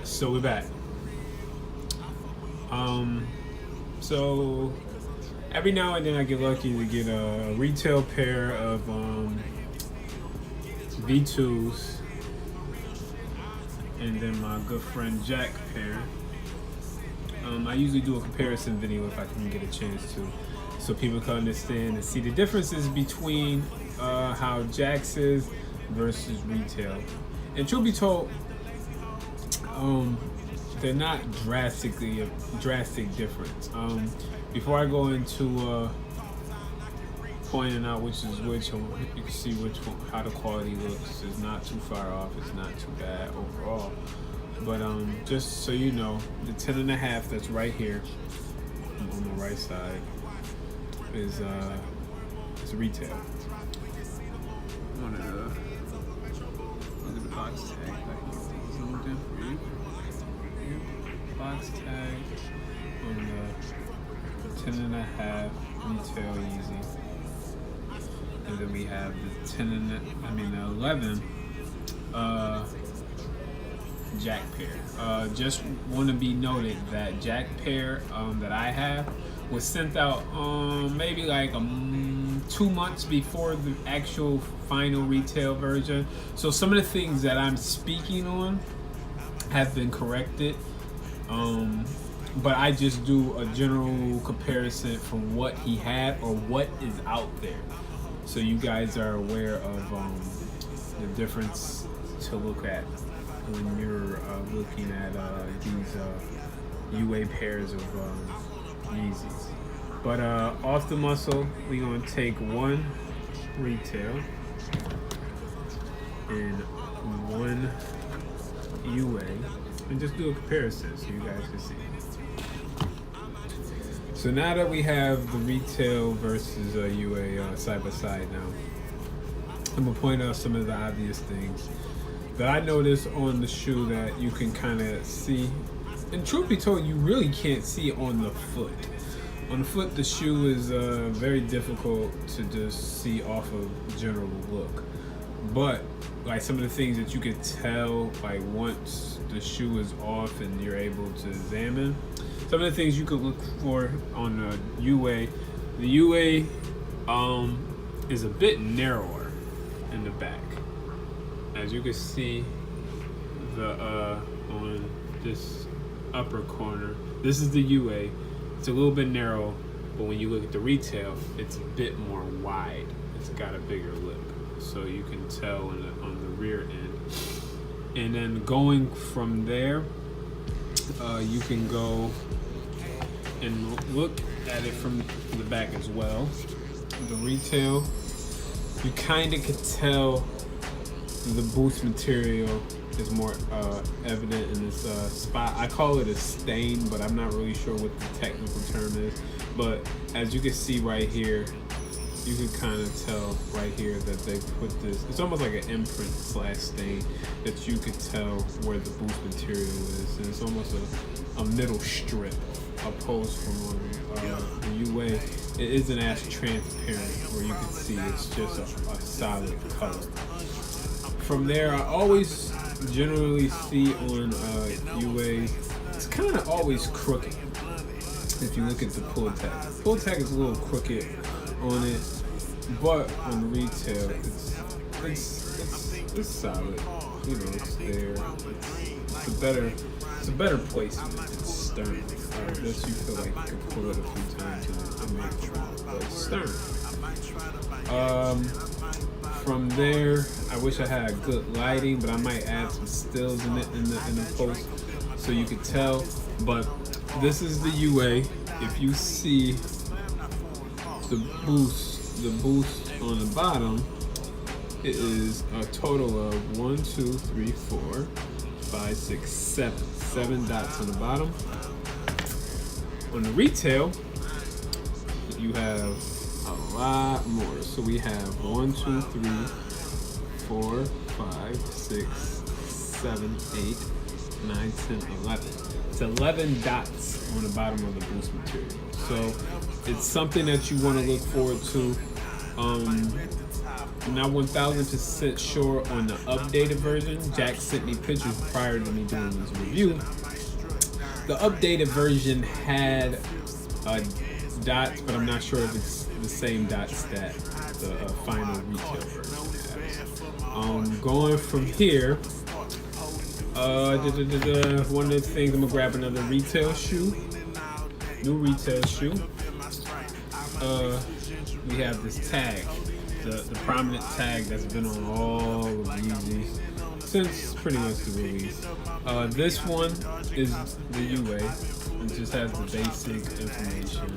So we're back. So every now and then I get lucky to get a retail pair of V2s, and then my good friend Jack pair. I usually do a comparison video if I can get a chance to, so people can understand and see the differences between how Jack's is versus retail. And truth be told, they're not drastic difference. Before I go into pointing out which is which, you can see which one, how the quality looks. It's not too far off. It's not too bad overall. But just so you know, the 10.5 that's right here on the right side is retail. I want to look at the box tag. I can zoom in for you. Box tag on the 10.5 retail easy, and then we have the 11 Jack pair. Just want to be noted that Jack pair that I have was sent out maybe like 2 months before the actual final retail version. So some of the things that I'm speaking on have been corrected. But I just do a general comparison from what he had or what is out there, so you guys are aware of the difference to look at when you're looking at these UA pairs of Yeezys. But off the muscle, we're gonna take one retail and one UA and just do a comparison so you guys can see. So now that we have the retail versus UA side by side now, I'm gonna point out some of the obvious things that I noticed on the shoe that you can kind of see. And truth be told, you really can't see on the foot. On the foot, the shoe is very difficult to just see off of general look. But like some of the things that you could tell, like once the shoe is off and you're able to examine, some of the things you could look for on the UA. The UA is a bit narrower in the back. As you can see, the on this upper corner, this is the UA. It's a little bit narrow, but when you look at the retail, it's a bit more wide. It's got a bigger lip, so you can tell on the rear end. And then going from there, you can go and look at it from the back as well. The retail, you kind of could tell the boost material is more evident in this spot. I call it a stain, but I'm not really sure what the technical term is. But as you can see right here, you can kind of tell right here that they put this, it's almost like an imprint slash stain that you could tell where the boost material is. And it's almost a middle strip opposed from the UA. It isn't as transparent where you can see it's just a solid color. From there, I always generally see on UA, it's kind of always crooked. If you look at the pull tag, the pull tag is a little crooked on it, but on the retail, it's solid. You know, it's there. It's a better placement. It's stern. This you feel like you can pull it a few times and make it wrong, but it's stern. From there, I wish I had good lighting, but I might add some stills in the post so you could tell. But this is the UA. If you see the boost on the bottom, it is a total of 1, 2, 3, 4, 5, 6, 7. 7 dots on the bottom. On the retail, you have a lot more. So we have 1, 2, 3, 4, 5, 6, 7, 8, 9, 10, 11. It's 11 dots on the bottom of the boost material. So it's something that you want to look forward to. I'm not 1000% sure on the updated version. Jack sent me pictures prior to me doing this review. The updated version had dots, but I'm not sure if it's the same dots that the final retail version has. Going from here, one of the things, I'm gonna grab another retail shoe, new retail shoe. We have this tag, the prominent tag that's been on all of Yeezys since pretty much the release. This one is the UA. It just has the basic information,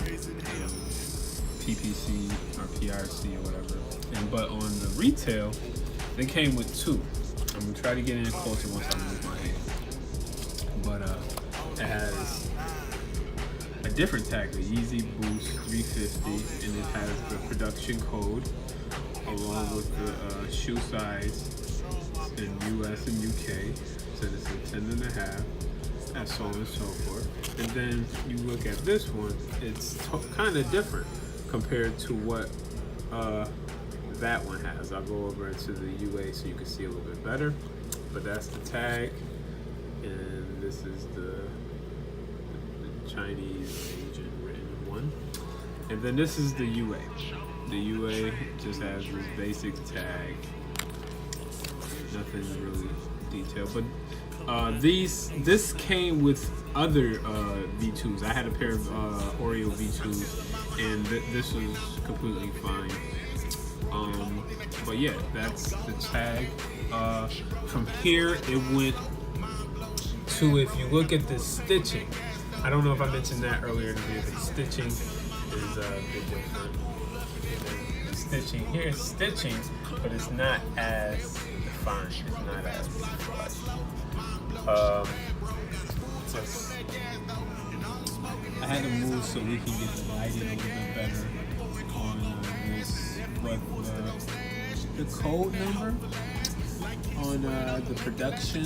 PPC or PRC or whatever. But on the retail, they came with two. I'm gonna try to get in closer once I move my hand. But it has a different tag, the Yeezy Boost 350, and it has the production code along with the shoe size in US and UK. So it's a 10.5, and so on and so forth. And then you look at this one, it's kind of different compared to what that one has. I'll go over to the UA so you can see a little bit better. But that's the tag, and this is the Chinese agent written one. And then this is the UA. The UA just has this basic tag. Nothing really detailed, but this came with other V2s. I had a pair of Oreo V2s, and this was completely fine. But yeah, that's the tag. From here, it went to, if you look at the stitching, I don't know if I mentioned that earlier in the video, but stitching is a bit different. Stitching here is stitching, but it's not as defined. It's not as flush. I had to move so we can get the lighting a little bit better on this. But the code number on the production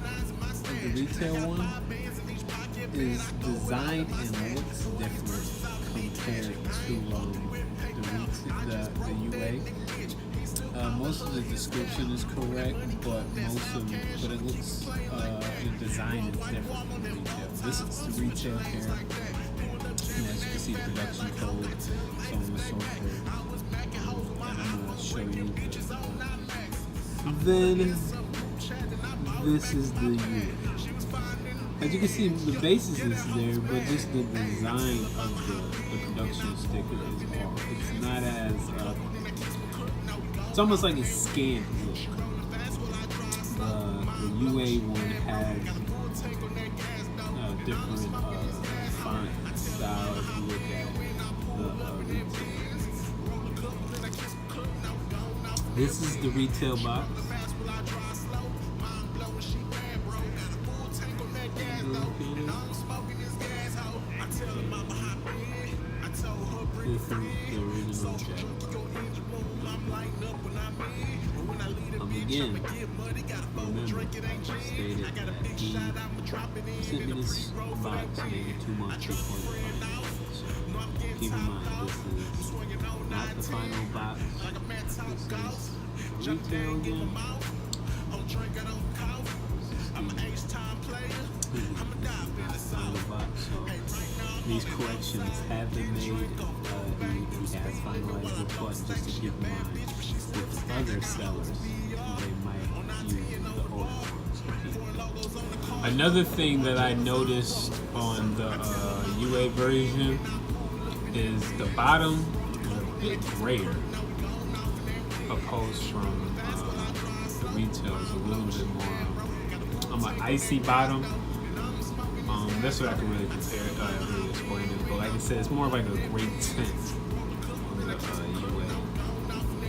of the retail one is designed and looks different compared to the UA. Most of the description is correct, but it looks the design is different from the retail. This is the retail here, and as you can see, the production code, so on and so forth. And I'm gonna show you this. Then this is the UA. As you can see, the basis is there, but just the design of the production sticker is off. It's not as, it's almost like a scanned look. The UA one has different font style if you look at the retail. This is the retail box. This is the original Jack. Again, remember, I stated that he sent me this box maybe 2 months before the final. So keep in mind, this is not the final box. This is retail again. These corrections have been made. He has finalized the button just to keep in mind with other sellers, they might use the old ones. Another thing that I noticed on the UA version is the bottom is a bit grayer opposed from the retail. Is a little bit more on an icy bottom. That's what I can really really explain it. But like I said, it's more like a gray tint on the UA,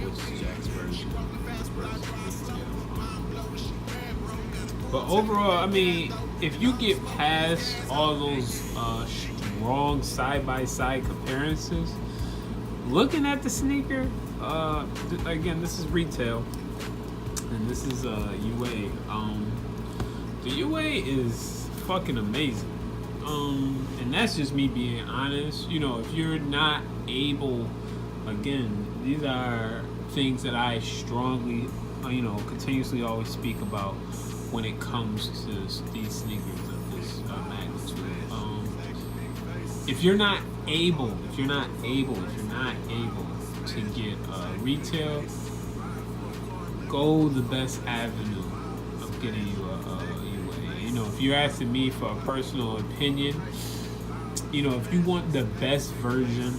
which is Jack's version. But overall, I mean, if you get past all those strong side-by-side comparisons, looking at the sneaker, again, this is retail, and this is UA. The UA is fucking amazing. And that's just me being honest. You know, if you're not able, again, these are things that I strongly, continuously always speak about when it comes to these sneakers of this magnitude. If you're not able to get retail, go the best avenue of getting you a UA. If you're asking me for a personal opinion, if you want the best version,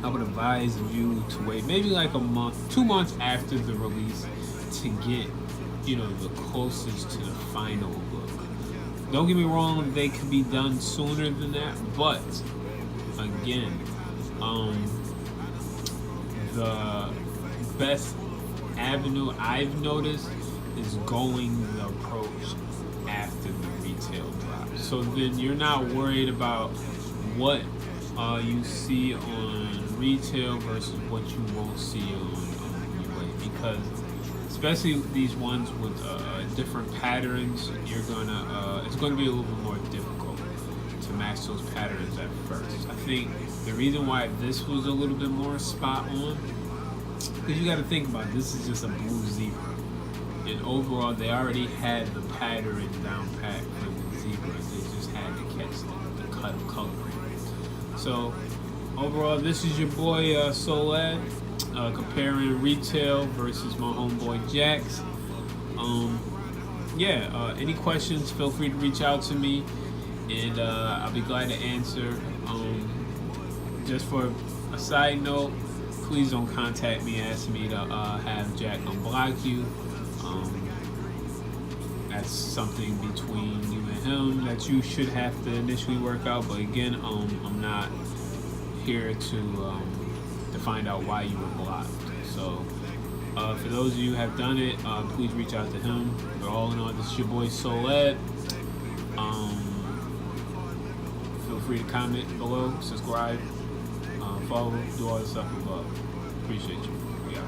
I would advise you to wait maybe like a month, 2 months after the release to get, the closest to the final look. Don't get me wrong, they could be done sooner than that, but again, the best avenue I've noticed is going the approach after the retail drop. So then you're not worried about what you see on retail versus what you won't see on UA, because especially these ones with different patterns, it's going to be a little bit more difficult to match those patterns at first. I think the reason why this was a little bit more spot on, because you got to think about it, this is just a blue zebra, and overall they already had the pattern down pat for the zebras. They just had to catch the cut of coloring. So overall, this is your boy Soled, comparing retail versus my homeboy Jax. Any questions, feel free to reach out to me, and I'll be glad to answer. Just for a side note, please don't contact me, ask me to have Jack unblock you. That's something between you and him that you should have to initially work out. But again, I'm not here to find out why you were blocked. So for those of you who have done it, please reach out to him. But all in all, this is your boy Soled. Feel free to comment below, subscribe, follow, do all the stuff above. Appreciate you. We out.